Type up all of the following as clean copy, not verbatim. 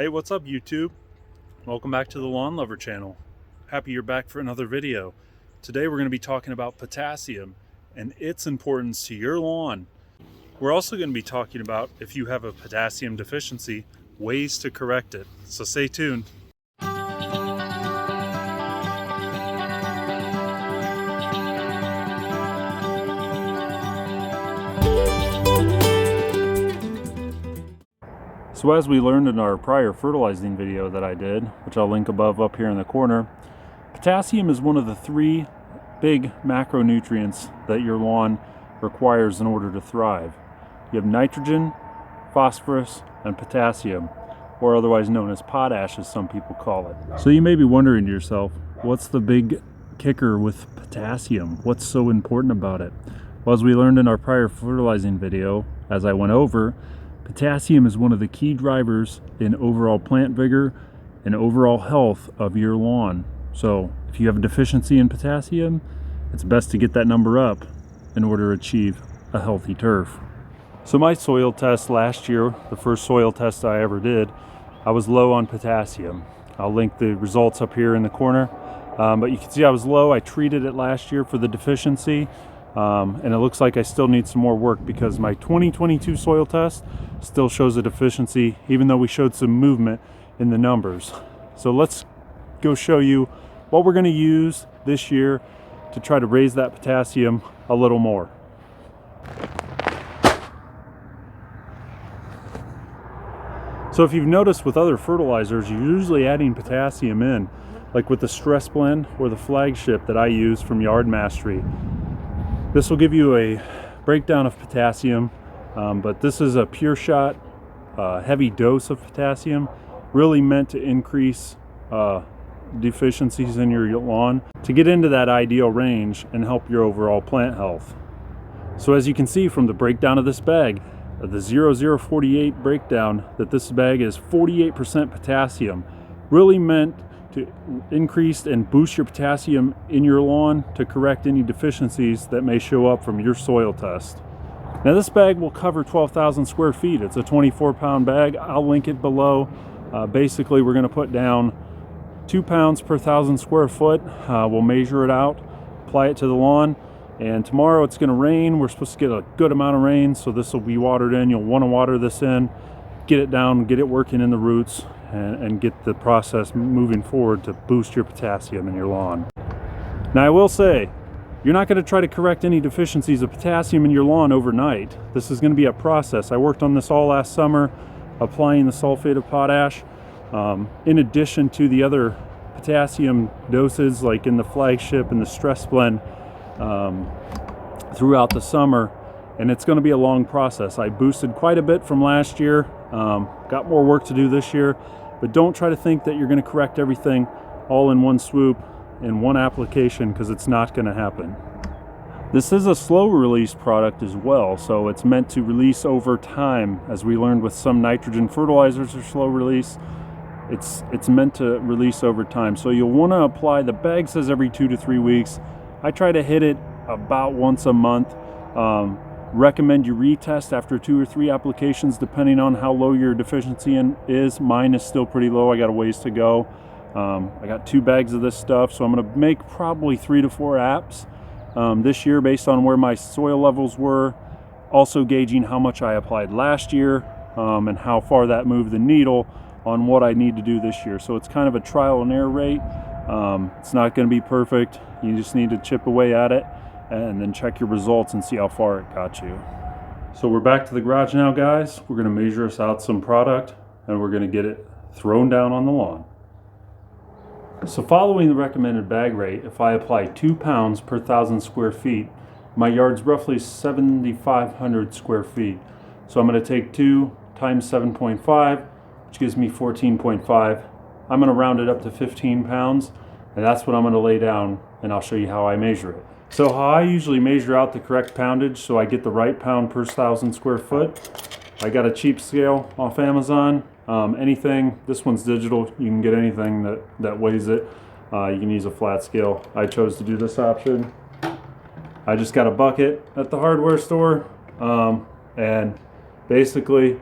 Hey, what's up YouTube? Welcome back to the Lawn Lover channel. Happy you're back for another video. Today we're going to be talking about potassium and its importance to your lawn. We're also going to be talking about, if you have a potassium deficiency, ways to correct it. So stay tuned. So as we learned in our prior fertilizing video that I did, which I'll link above up here in the corner, potassium is one of the three big macronutrients that your lawn requires in order to thrive. You have nitrogen, phosphorus, and potassium, or otherwise known as potash as some people call it. So you may be wondering to yourself, what's the big kicker with potassium? What's so important about it? Well, as we learned in our prior fertilizing video, as I went over, potassium is one of the key drivers in overall plant vigor and overall health of your lawn. So if you have a deficiency in potassium, it's best to get that number up in order to achieve a healthy turf. So my soil test last year, the first soil test I ever did, I was low on potassium. I'll link the results up here in the corner. But you can see I was low. I treated it last year for the deficiency. And it looks like I still need some more work because my 2022 soil test still shows a deficiency, even though we showed some movement in the numbers. So let's go show you what we're going to use this year to try to raise that potassium a little more. So if you've noticed with other fertilizers, you're usually adding potassium in, like with the Stress Blend or the Flagship that I use from Yard Mastery. This will give you a breakdown of potassium, but this is a pure shot, heavy dose of potassium, really meant to increase deficiencies in your lawn to get into that ideal range and help your overall plant health. So as you can see from the breakdown of this bag, the 0048 breakdown, that this bag is 48% potassium, really meant to increase and boost your potassium in your lawn to correct any deficiencies that may show up from your soil test. Now this bag will cover 12,000 square feet. It's a 24-pound bag. I'll link it below. Basically, we're going to put down 2 pounds per 1,000 square foot. We'll measure it out, apply it to the lawn, and tomorrow it's going to rain. We're supposed to get a good amount of rain, so this will be watered in. You'll want to water this in, get it down, get it working in the roots, and get the process moving forward to boost your potassium in your lawn. Now I will say, you're not going to try to correct any deficiencies of potassium in your lawn overnight. This is going to be a process. I worked on this all last summer, applying the sulfate of potash, in addition to the other potassium doses like in the Flagship and the Stress Blend throughout the summer, and it's going to be a long process. I boosted quite a bit from last year, got more work to do this year, but don't try to think that you're going to correct everything all in one swoop in one application, because it's not going to happen. This is a slow release product as well, so it's meant to release over time. As we learned with some nitrogen fertilizers are slow release, it's meant to release over time. So you'll want to apply, the bag says every 2 to 3 weeks. I try to hit it about once a month. Recommend you retest after 2 or 3 applications depending on how low your deficiency is. Mine is still pretty low. I got a ways to go. I got 2 bags of this stuff, so I'm going to make probably 3 to 4 apps this year based on where my soil levels were, also gauging how much I applied last year and how far that moved the needle on what I need to do this year. So it's kind of a trial and error rate. It's not going to be perfect. You just need to chip away at it and then check your results and see how far it got you. So we're back to the garage now, guys. We're going to measure us out some product and we're going to get it thrown down on the lawn. So following the recommended bag rate, if I apply 2 pounds per 1,000 square feet, my yard's roughly 7,500 square feet. So I'm going to take 2 times 7.5, which gives me 14.5. I'm going to round it up to 15 pounds, and that's what I'm going to lay down, and I'll show you how I measure it. So how I usually measure out the correct poundage so I get the right pound per 1,000 square foot, I got a cheap scale off Amazon. Anything, this one's digital, you can get anything that weighs it. You can use a flat scale. I chose to do this option. I just got a bucket at the hardware store, and basically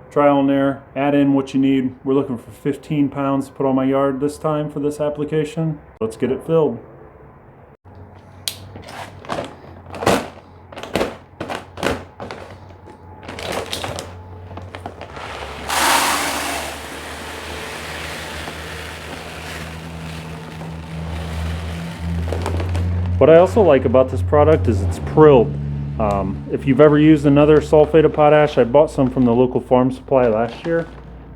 trial and error, add in what you need. We're looking for 15 pounds to put on my yard this time for this application. Let's get it filled. What I also like about this product is it's prilled. If you've ever used another sulfate of potash, I bought some from the local farm supply last year.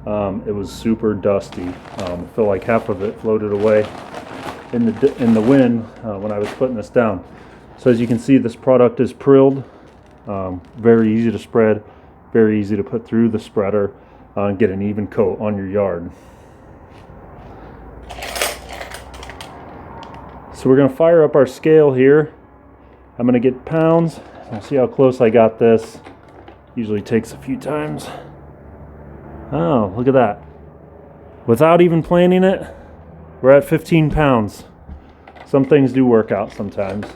It was super dusty. I feel like half of it floated away in the wind when I was putting this down. So as you can see, this product is prilled. Very easy to spread, very easy to put through the spreader and get an even coat on your yard. So we're going to fire up our scale here. I'm going to get pounds. I'll see how close I got this. Usually takes a few times. Oh, look at that. Without even planning it, we're at 15 pounds. Some things do work out sometimes.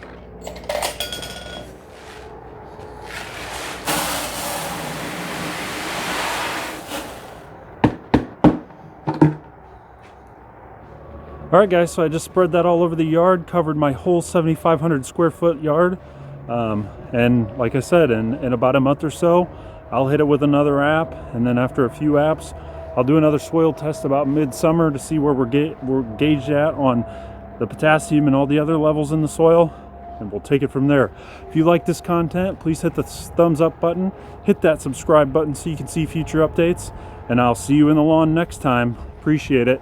Alright guys, so I just spread that all over the yard, covered my whole 7,500 square foot yard. And like I said, in about a month or so, I'll hit it with another app, and then after a few apps, I'll do another soil test about midsummer to see where we're gauged at on the potassium and all the other levels in the soil, and we'll take it from there. If you like this content, please hit the thumbs up button, hit that subscribe button so you can see future updates, and I'll see you in the lawn next time. Appreciate it.